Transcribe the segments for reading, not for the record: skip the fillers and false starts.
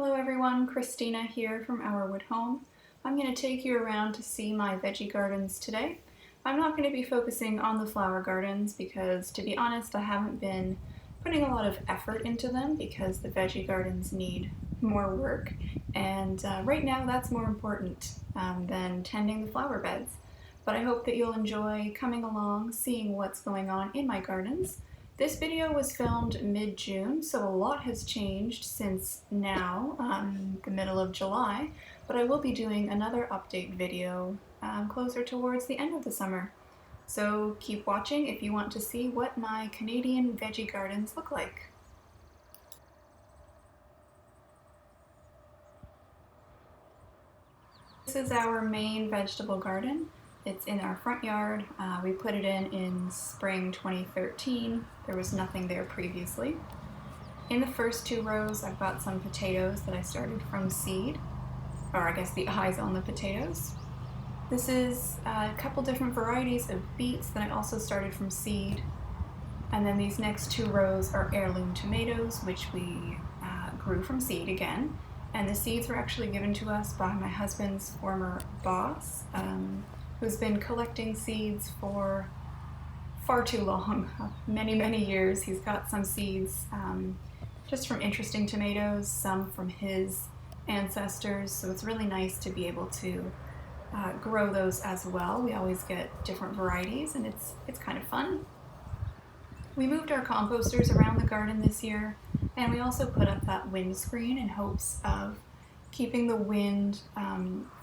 Hello everyone, Christina here from Our Wood Home. I'm going to take you around to see my veggie gardens today. I'm not going to be focusing on the flower gardens because, to be honest, I haven't been putting a lot of effort into them because the veggie gardens need more work, and right now that's more important than tending the flower beds. But I hope that you'll enjoy coming along, seeing what's going on in my gardens. This video was filmed mid-June, so a lot has changed since now, the middle of July, but I will be doing another update video closer towards the end of the summer. So keep watching if you want to see what my Canadian veggie gardens look like. This is our main vegetable garden. It's in our front yard. We put it in spring 2013. There was nothing there previously. In the first two rows, I've got some potatoes that I started from seed, or I guess the eyes on the potatoes. This is a couple different varieties of beets that I also started from seed. And then these next two rows are Heirloom Tomatoes, which we grew from seed again. And the seeds were actually given to us by my husband's former boss, who's been collecting seeds for far too long, many years. He's got some seeds just from interesting tomatoes, some from his ancestors, so it's really nice to be able to grow those as well. We always get different varieties and it's kind of fun. We moved our composters around the garden this year, and we also put up that windscreen in hopes of keeping the wind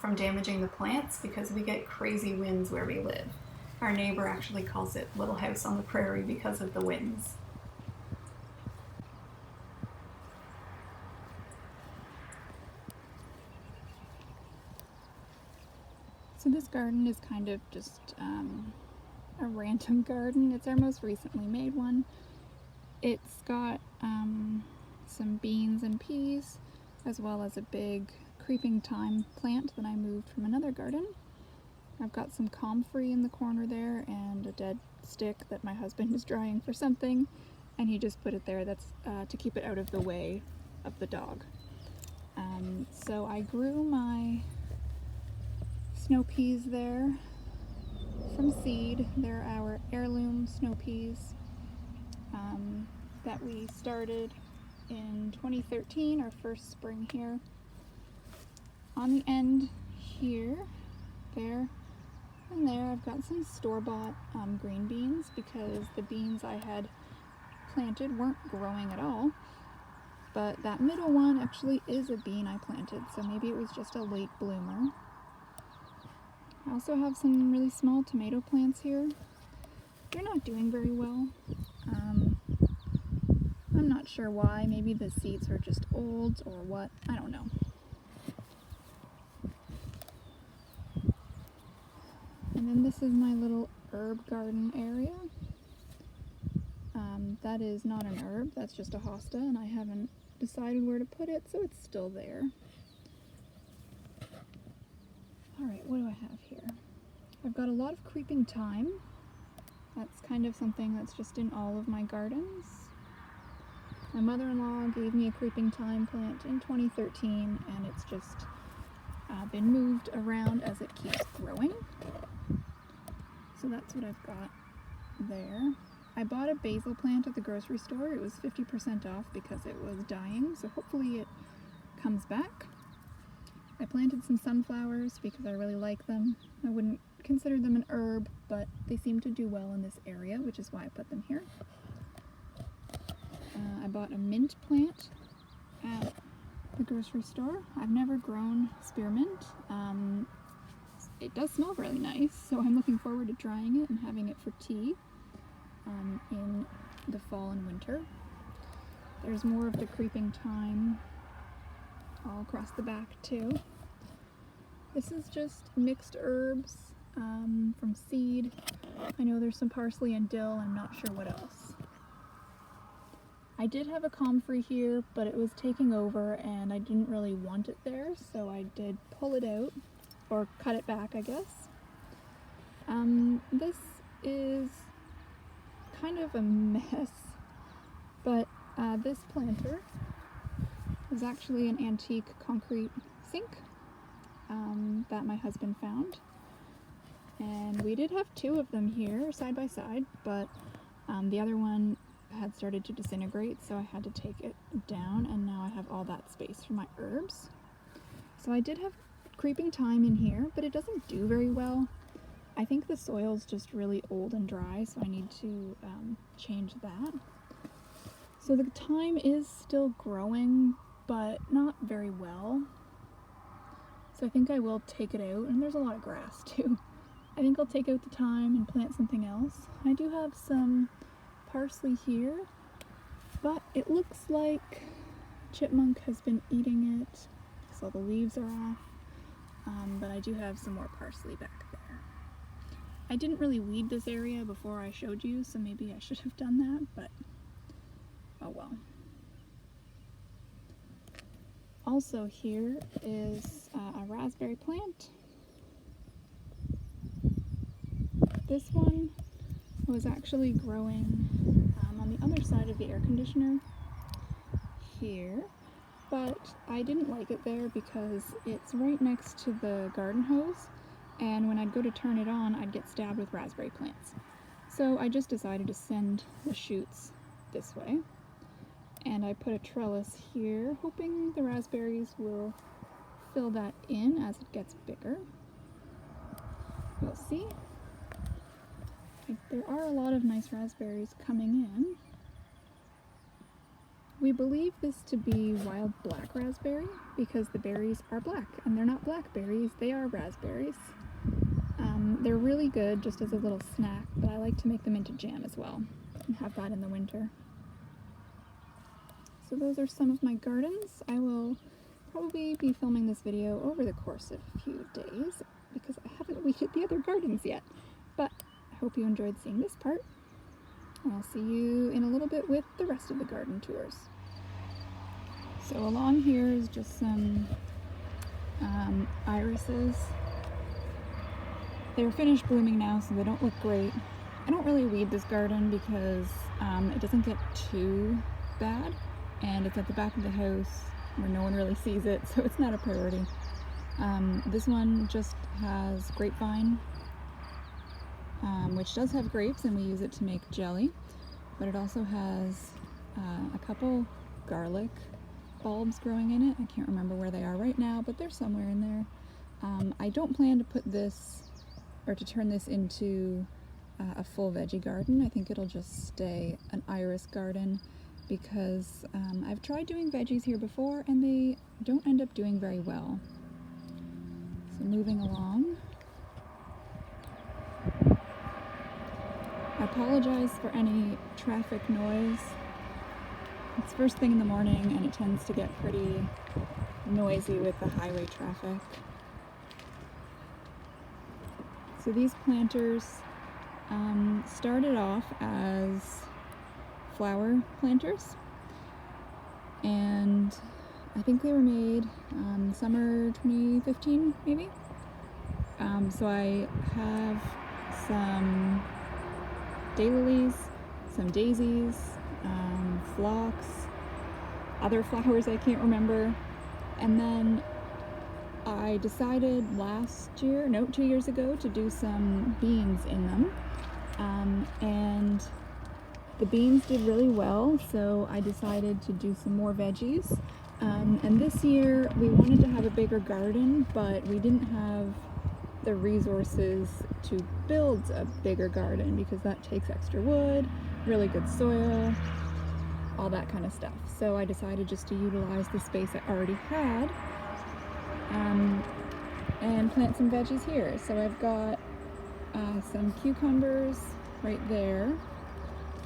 from damaging the plants, because we get crazy winds where we live. Our neighbor actually calls it Little House on the Prairie because of the winds. So this garden is kind of just a random garden. It's our most recently made one. It's got some beans and peas, as well as a big creeping thyme plant that I moved from another garden. I've got some comfrey in the corner there and a dead stick that my husband is drying for something, and he just put it there. That's to keep it out of the way of the dog. So I grew my snow peas there from seed. They're our heirloom snow peas that we started in 2013, our first spring here. On the end here, there, and there, I've got some store-bought green beans because the beans I had planted weren't growing at all. But that middle one actually is a bean I planted, so maybe it was just a late bloomer. I also have some really small tomato plants here. They're not doing very well. I'm not sure why. Maybe the seeds were just old or what. I don't know. And then this is my little herb garden area. That is not an herb, that's just a hosta, and I haven't decided where to put it, so it's still there. Alright, what do I have here? I've got a lot of creeping thyme. That's kind of something that's just in all of my gardens. My mother-in-law gave me a creeping thyme plant in 2013, and it's just been moved around as it keeps growing. So that's what I've got there. I bought a basil plant at the grocery store. It was 50% off because it was dying, so hopefully it comes back. I planted some sunflowers because I really like them. I wouldn't consider them an herb, but they seem to do well in this area, which is why I put them here. I bought a mint plant at the grocery store. I've never grown spearmint. It does smell really nice, so I'm looking forward to drying it and having it for tea in the fall and winter. There's more of the creeping thyme all across the back too. This is just mixed herbs from seed. I know there's some parsley and dill. I'm not sure what else. I did have a comfrey here, but it was taking over and I didn't really want it there, so I did pull it out, or cut it back, I guess. This is kind of a mess, but this planter is actually an antique concrete sink that my husband found. And we did have two of them here side by side, but the other one had started to disintegrate, so I had to take it down, and now I have all that space for my herbs. So I did have creeping thyme in here, but it doesn't do very well. I think the soil's just really old and dry, so I need to change that. So the thyme is still growing, but not very well. So I think I will take it out, and there's a lot of grass too. I think I'll take out the thyme and plant something else. I do have some parsley here, but it looks like chipmunk has been eating it, so the leaves are off. But I do have some more parsley back there. I didn't really weed this area before I showed you, so maybe I should have done that, but oh well. Also here is a raspberry plant. This one was actually growing on the other side of the air conditioner here, but I didn't like it there because it's right next to the garden hose, and when I'd go to turn it on, I'd get stabbed with raspberry plants. So I just decided to send the shoots this way, and I put a trellis here, hoping the raspberries will fill that in as it gets bigger. We'll see. There are a lot of nice raspberries coming in. We believe this to be wild black raspberry because the berries are black, and they're not blackberries, they are raspberries. They're really good just as a little snack, but I like to make them into jam as well and have that in the winter. So those are some of my gardens. I will probably be filming this video over the course of a few days because I haven't weeded the other gardens yet, but I hope you enjoyed seeing this part. I'll see you in a little bit with the rest of the garden tours. So along here is just some irises. They're finished blooming now, so they don't look great. I don't really weed this garden because it doesn't get too bad, and it's at the back of the house where no one really sees it, so it's not a priority. This one just has Grape Vine, which does have grapes, and we use it to make jelly, but it also has a couple garlic bulbs growing in it. I can't remember where they are right now, but they're somewhere in there. I don't plan to put this, or to turn this into a full veggie garden. I think it'll just stay an iris garden because I've tried doing veggies here before and they don't end up doing very well. So moving along. I apologize for any traffic noise. It's first thing in the morning and it tends to get pretty noisy with the highway traffic. So these planters started off as flower planters, and I think they were made summer 2015 maybe. So I have some daylilies, some daisies, phlox, other flowers I can't remember, and then I decided 2 years ago to do some beans in them, and the beans did really well, so I decided to do some more veggies. And this year we wanted to have a bigger garden, but we didn't have the resources to build a bigger garden because that takes extra wood, really good soil, all that kind of stuff. So I decided just to utilize the space I already had and plant some veggies here. So I've got some cucumbers right there.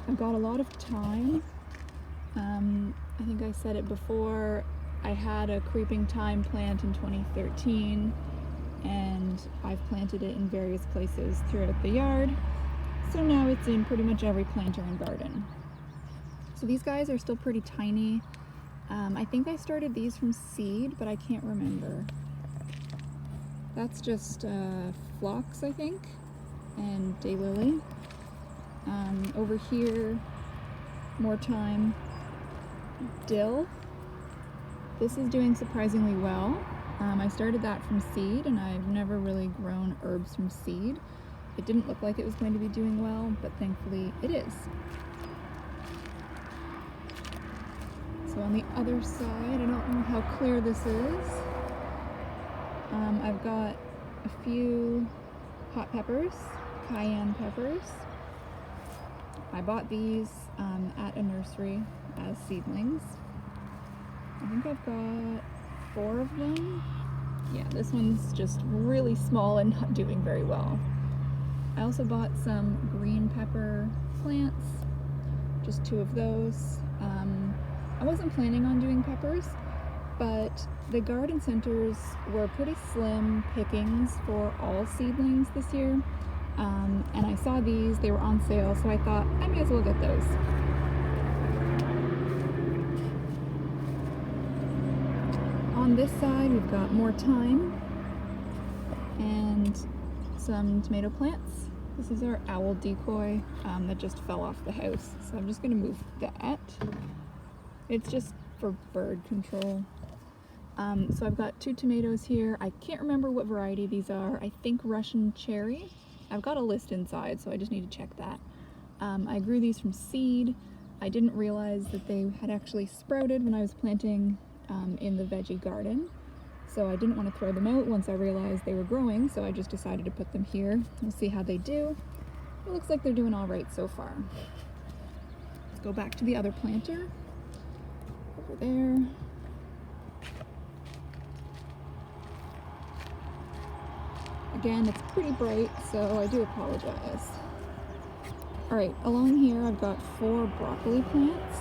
I've got a lot of thyme. I think I said it before, I had a creeping thyme plant in 2013 and I've planted it in various places throughout the yard. So now it's in pretty much every planter and garden. So these guys are still pretty tiny. I think I started these from seed, but I can't remember. That's just phlox, I think, and daylily. Over here, more thyme, dill, This is doing surprisingly well. I started that from seed, and I've never really grown herbs from seed. It didn't look like it was going to be doing well, but thankfully it is. So on the other side, I don't know how clear this is. I've got a few hot peppers, cayenne peppers. I bought these at a nursery as seedlings. I think I've got 4 of them. Yeah, this one's just really small and not doing very well. I also bought some green pepper plants, just 2 of those. I wasn't planning on doing peppers, but the garden centers were pretty slim pickings for all seedlings this year. And I saw these, they were on sale, so I thought I may as well get those. On this side, we've got more thyme and some tomato plants. This is our owl decoy that just fell off the house, so I'm just going to move that. It's just for bird control. So I've got 2 tomatoes here. I can't remember what variety these are. I think Russian cherry. I've got a list inside, so I just need to check that. I grew these from seed. I didn't realize that they had actually sprouted when I was planting in the veggie garden. So I didn't want to throw them out once I realized they were growing, so I just decided to put them here. We'll see how they do. It looks like they're doing all right so far. Let's go back to the other planter. Over there. Again, it's pretty bright, so I do apologize. All right, along here I've got 4 broccoli plants.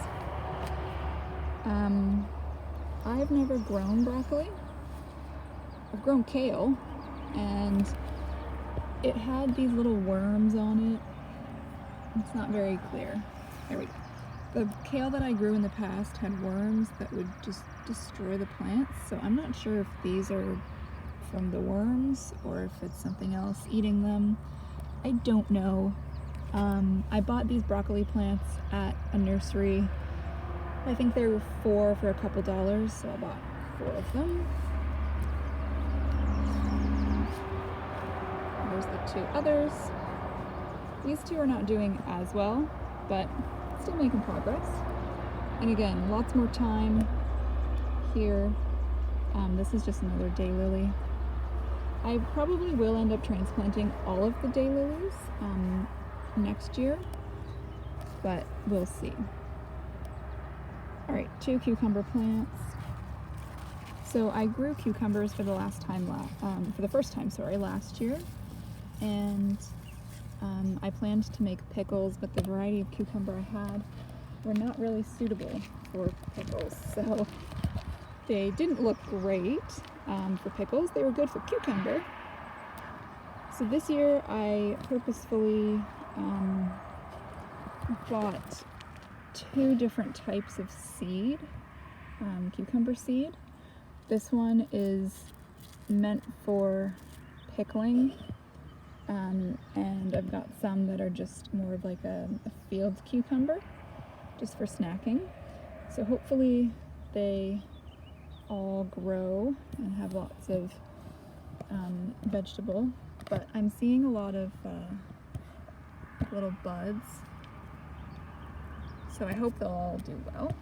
I've never grown broccoli. I've grown kale, and it had these little worms on it. It's not very clear. There we go. The kale that I grew in the past had worms that would just destroy the plants, so I'm not sure if these are from the worms or if it's something else eating them. I don't know. I bought these broccoli plants at a nursery. I think they were 4 for a couple dollars, so I bought 4 of them. There's the 2 others. These 2 are not doing as well, but still making progress. And again, lots more thyme here. This is just another daylily. I probably will end up transplanting all of the daylilies next year, but we'll see. All right, 2 cucumber plants. So I grew cucumbers for the first time last year, and I planned to make pickles, but the variety of cucumber I had were not really suitable for pickles, so they didn't look great for pickles. They were good for cucumber. So this year I purposefully bought 2 different types of seed, cucumber seed. This one is meant for pickling, and I've got some that are just more of like a field cucumber, just for snacking. So hopefully they all grow and have lots of vegetable, but I'm seeing a lot of little buds, so I hope they'll all do well.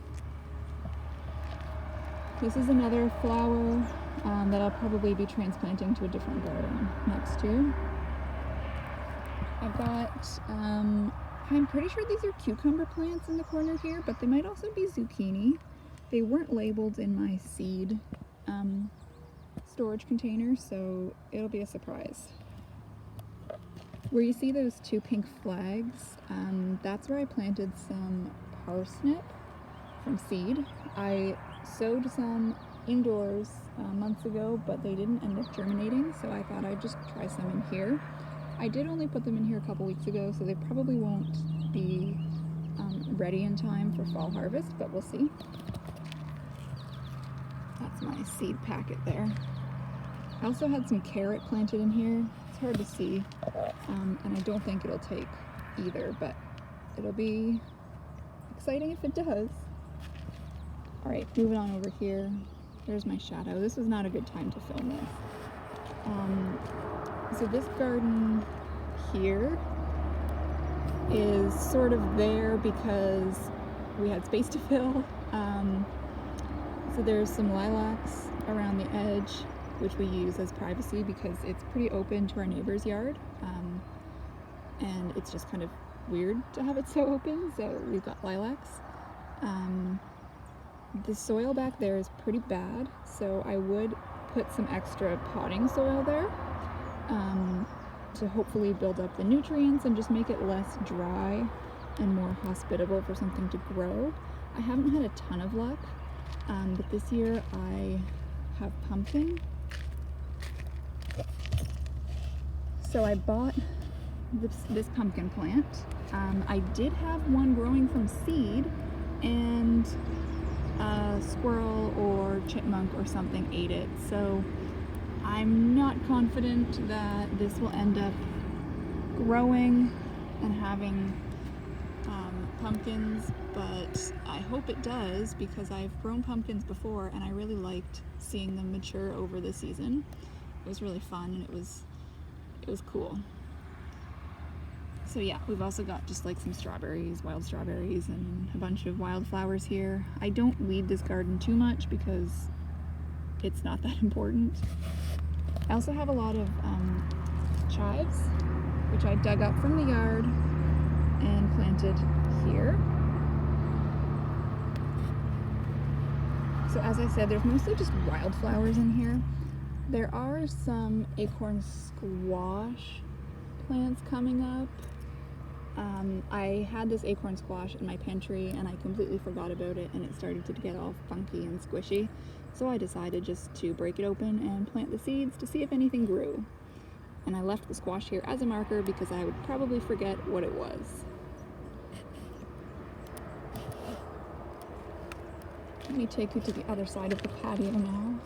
This is another flower that I'll probably be transplanting to a different garden next year. I've got, I'm pretty sure these are cucumber plants in the corner here, but they might also be zucchini. They weren't labeled in my seed storage container, so it'll be a surprise. Where you see those 2 pink flags, that's where I planted some parsnip from seed. I sowed some indoors months ago, but they didn't end up germinating, so I thought I'd just try some in here. I did only put them in here a couple weeks ago, so they probably won't be ready in time for fall harvest, but we'll see. That's my seed packet there. I also had some carrot planted in here. It's hard to see, and I don't think it'll take either, but it'll be exciting if it does. All right, moving on over here. There's my shadow. This was not a good time to film this. So this garden here is sort of there because we had space to fill. So there's some lilacs around the edge, which we use as privacy because it's pretty open to our neighbor's yard. And it's just kind of weird to have it so open, so we've got lilacs. The soil back there is pretty bad, so I would put some extra potting soil there to hopefully build up the nutrients and just make it less dry and more hospitable for something to grow. I haven't had a ton of luck, but this year I have pumpkin. So I bought this pumpkin plant. I did have one growing from seed, and a squirrel or chipmunk or something ate it. So I'm not confident that this will end up growing and having pumpkins, but I hope it does because I've grown pumpkins before and I really liked seeing them mature over the season. It was really fun and it was cool. So yeah, we've also got just like some strawberries, wild strawberries, and a bunch of wildflowers here. I don't weed this garden too much because it's not that important. I also have a lot of chives, which I dug up from the yard and planted here. So as I said, there's mostly just wildflowers in here. There are some acorn squash plants coming up. I had this acorn squash in my pantry and I completely forgot about it, and it started to get all funky and squishy. So I decided just to break it open and plant the seeds to see if anything grew. And I left the squash here as a marker because I would probably forget what it was. Let me take you to the other side of the patio now,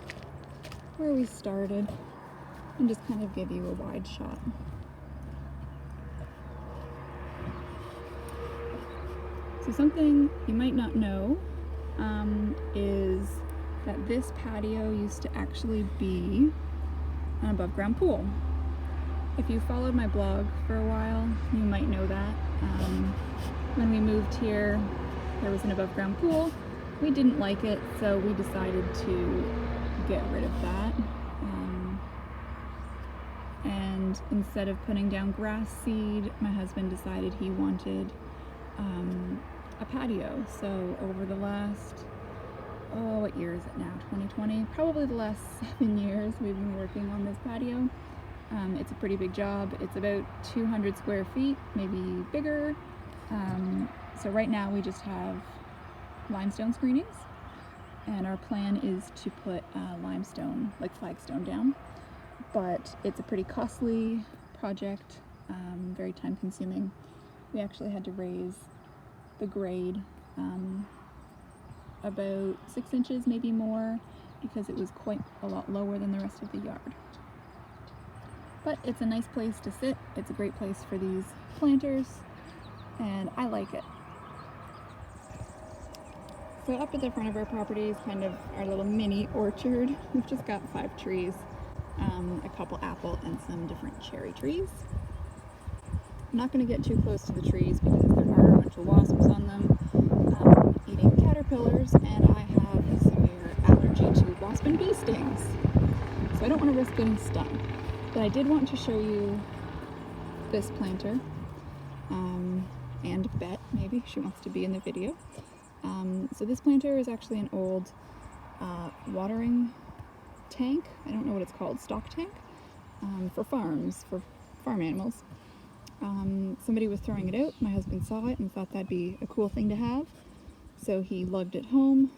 where we started, and just kind of give you a wide shot. So something you might not know is that this patio used to actually be an above ground pool. If you followed my blog for a while, you might know that. When we moved here, there was an above ground pool. We didn't like it, so we decided to get rid of that. And instead of putting down grass seed, my husband decided he wanted a patio. So over the last, what year is it now? 2020? Probably the last 7 years we've been working on this patio. It's a pretty big job. It's about 200 square feet, maybe bigger. So right now we just have limestone screenings, and our plan is to put limestone, like flagstone, down. But it's a pretty costly project, very time consuming. We actually had to raise the grade about 6 inches, maybe more, because it was quite a lot lower than the rest of the yard. But it's a nice place to sit. It's a great place for these planters, and I like it. So up at the front of our property is kind of our little mini orchard. We've just got 5 trees, a couple apple and some different cherry trees. I'm not going to get too close to the trees because there are a bunch of wasps on them, eating caterpillars, and I have a severe allergy to wasp and bee stings. So I don't want to risk getting stung. But I did want to show you this planter, and Bet, maybe, she wants to be in the video. So this planter is actually an old watering tank. I don't know what it's called, stock tank, for farms, for farm animals. Somebody was throwing it out, my husband saw it and thought that'd be a cool thing to have. So he lugged it home,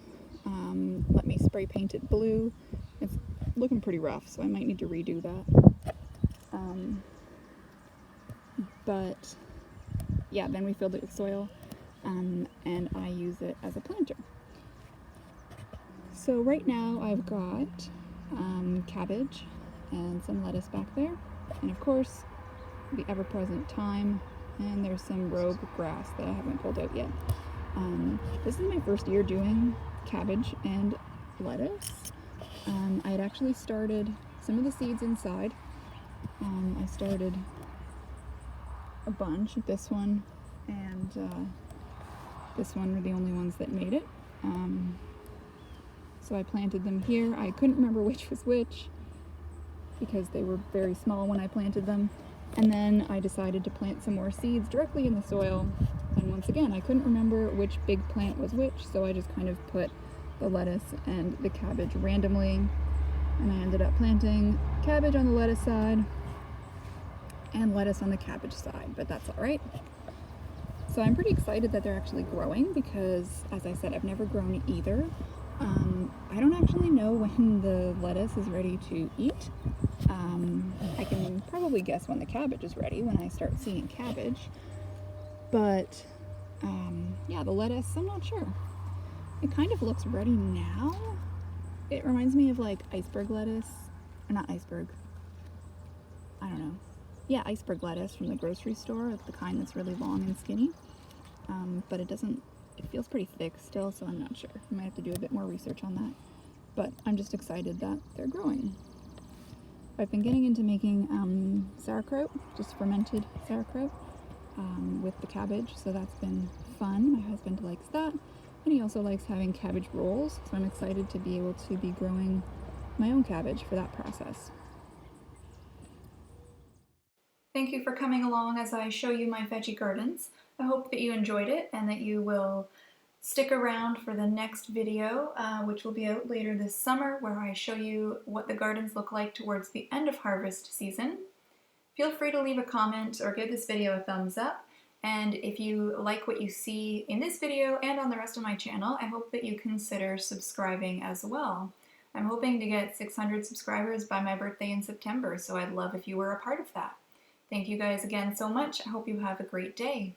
let me spray paint it blue. It's looking pretty rough, so I might need to redo that. But yeah, then we filled it with soil, and I use it as a planter. So right now I've got cabbage and some lettuce back there, and of course the ever-present thyme, and there's some rogue grass that I haven't pulled out yet. This is my first year doing cabbage and lettuce. I had actually started some of the seeds inside. I started a bunch. This one and this one were the only ones that made it. So I planted them here. I couldn't remember which was which because they were very small when I planted them. And then I decided to plant some more seeds directly in the soil. And once again, I couldn't remember which big plant was which, so I just kind of put the lettuce and the cabbage randomly. And I ended up planting cabbage on the lettuce side and lettuce on the cabbage side, but that's all right. So I'm pretty excited that they're actually growing because, as I said, I've never grown either. I don't actually know when the lettuce is ready to eat. I can probably guess when the cabbage is ready, when I start seeing cabbage. But yeah, the lettuce, I'm not sure. It kind of looks ready now. It reminds me of like iceberg lettuce, or not iceberg, I don't know. Yeah, iceberg lettuce from the grocery store, the kind that's really long and skinny. But it feels pretty thick still, so I'm not sure. I might have to do a bit more research on that. But I'm just excited that they're growing. I've been getting into making sauerkraut, just fermented sauerkraut, with the cabbage, so that's been fun. My husband likes that, and he also likes having cabbage rolls, so I'm excited to be able to be growing my own cabbage for that process. Thank you for coming along as I show you my veggie gardens. I hope that you enjoyed it and that you will stick around for the next video, which will be out later this summer, where I show you what the gardens look like towards the end of harvest season. Feel free to leave a comment or give this video a thumbs up. And if you like what you see in this video and on the rest of my channel, I hope that you consider subscribing as well. I'm hoping to get 600 subscribers by my birthday in September, so I'd love if you were a part of that. Thank you guys again so much. I hope you have a great day.